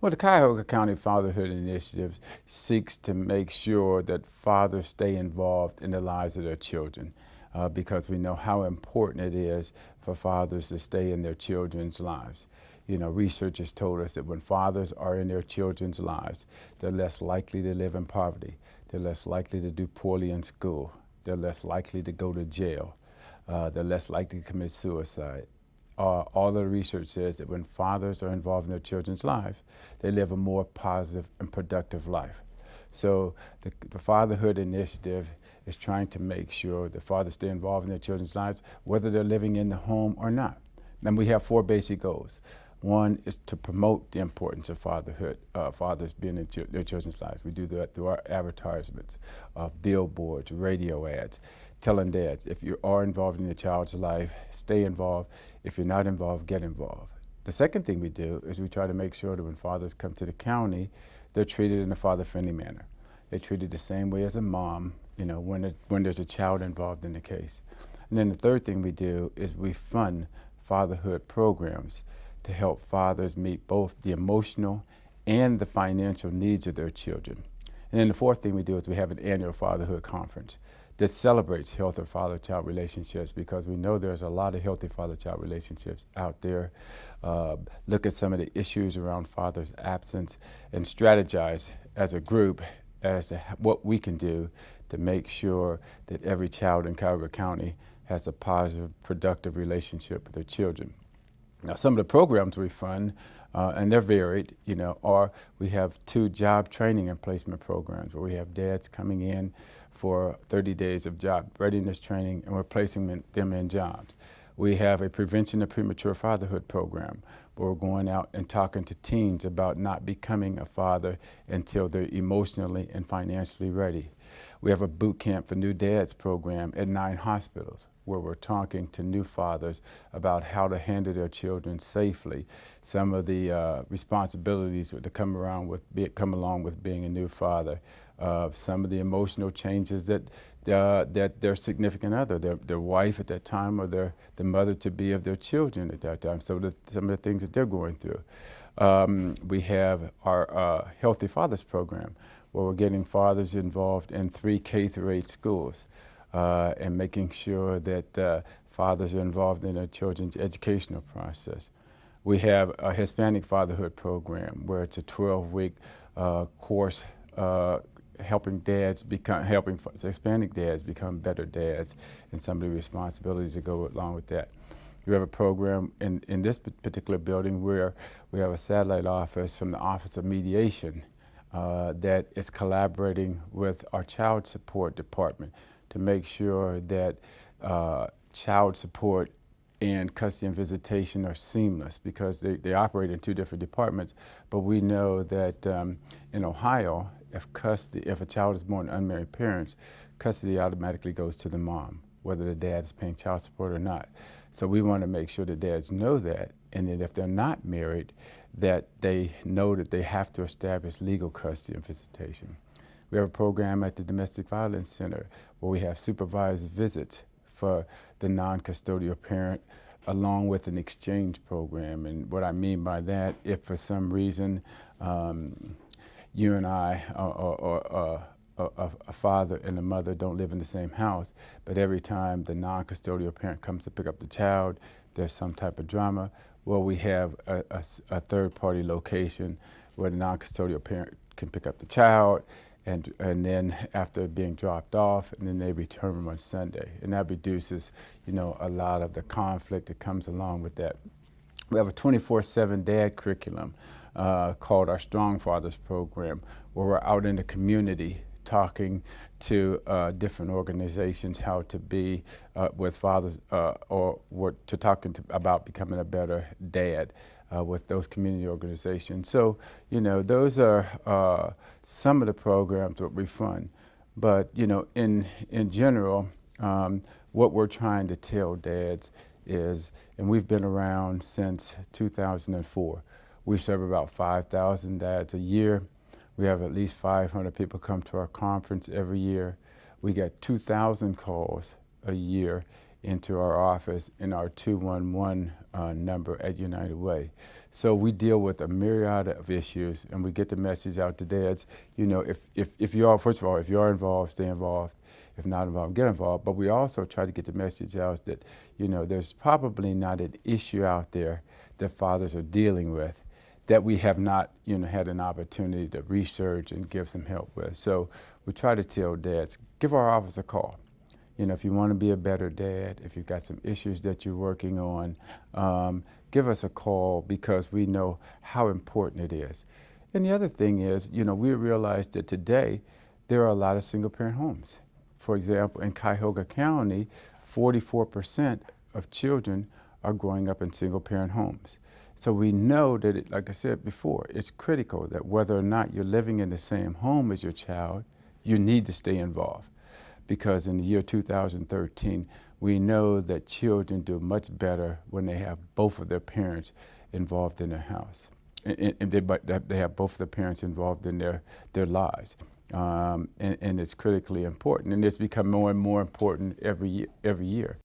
Well, the Cuyahoga County Fatherhood Initiative seeks to make sure that fathers stay involved in the lives of their children because we know how important it is for fathers to stay in their children's lives. You know, research has told us that when fathers are in their children's lives, they're less likely to live in poverty. They're less likely to do poorly in school. They're less likely to go to jail. They're less likely to commit suicide. All of the research says that when fathers are involved in their children's lives, they live a more positive and productive life. So the Fatherhood Initiative is trying to make sure that fathers stay involved in their children's lives, whether they're living in the home or not. And we have four basic goals. One is to promote the importance of fatherhood, fathers being in their children's lives. We do that through our advertisements, billboards, radio ads, telling dads, if you are involved in your child's life, stay involved. If you're not involved, get involved. The second thing we do is we try to make sure that when fathers come to the county, they're treated in a father-friendly manner. They're treated the same way as a mom, you know, when there's a child involved in the case. And then the third thing we do is we fund fatherhood programs to help fathers meet both the emotional and the financial needs of their children. And then the fourth thing we do is we have an annual fatherhood conference that celebrates healthy father-child relationships because we know there's a lot of healthy father-child relationships out there. Look at some of the issues around father's absence and strategize as a group as to what we can do to make sure that every child in Cuyahoga County has a positive, productive relationship with their children. Now, some of the programs we fund, and they're varied, you know, are we have 2 job training and placement programs where we have dads coming in for 30 days of job readiness training and we're placing them in jobs. We have a prevention of premature fatherhood program where we're going out and talking to teens about not becoming a father until they're emotionally and financially ready. We have a boot camp for new dads program at 9 hospitals where we're talking to new fathers about how to handle their children safely, some of the responsibilities that come along with being a new father, some of the emotional changes that their significant other, their wife at that time, or the mother-to-be of their children at that time, some of the things that they're going through. We have our Healthy Fathers program, where we're getting fathers involved in 3 K-8 schools and making sure that fathers are involved in their children's educational process. We have a Hispanic Fatherhood program where it's a 12-week course helping Hispanic dads become better dads and some of the responsibilities that go along with that. We have a program in this particular building where we have a satellite office from the Office of Mediation that is collaborating with our child support department to make sure that child support and custody and visitation are seamless because they operate in 2 different departments. But we know that in Ohio, if a child is born to unmarried parents, custody automatically goes to the mom, whether the dad is paying child support or not. So we want to make sure that dads know that, and that if they're not married, that they know that they have to establish legal custody and visitation. We have a program at the Domestic Violence Center where we have supervised visits for the non-custodial parent along with an exchange program. And what I mean by that, if for some reason you and I or a father and a mother don't live in the same house, but every time the non-custodial parent comes to pick up the child, there's some type of drama, well, we have a third-party location where the non-custodial parent can pick up the child, and then after being dropped off, and then they return them on Sunday. And that reduces, you know, a lot of the conflict that comes along with that. We have a 24/7 dad curriculum called our Strong Fathers program, where we're out in the community talking to different organizations how to be with fathers about becoming a better dad with those community organizations. So, you know, those are some of the programs that we fund. But, you know, in general, what we're trying to tell dads is, and we've been around since 2004, we serve about 5,000 dads a year. We have at least 500 people come to our conference every year. We get 2,000 calls a year into our office in our 211 number at United Way. So we deal with a myriad of issues, and we get the message out to dads. You know, if you are, first of all, if you are involved, stay involved. If not involved, get involved. But we also try to get the message out that, you know, there's probably not an issue out there that fathers are dealing with that we have not, you know, had an opportunity to research and give some help with. So we try to tell dads, give our office a call. You know, if you want to be a better dad, if you've got some issues that you're working on, give us a call, because we know how important it is. And the other thing is, you know, we realize that today there are a lot of single-parent homes. For example, in Cuyahoga County, 44% of children are growing up in single-parent homes. So we know that, like I said before, it's critical that whether or not you're living in the same home as your child, you need to stay involved. Because in the year 2013, we know that children do much better when they have both of their parents involved in their house. And they have both of their parents involved in their lives. And it's critically important. And it's become more and more important every year.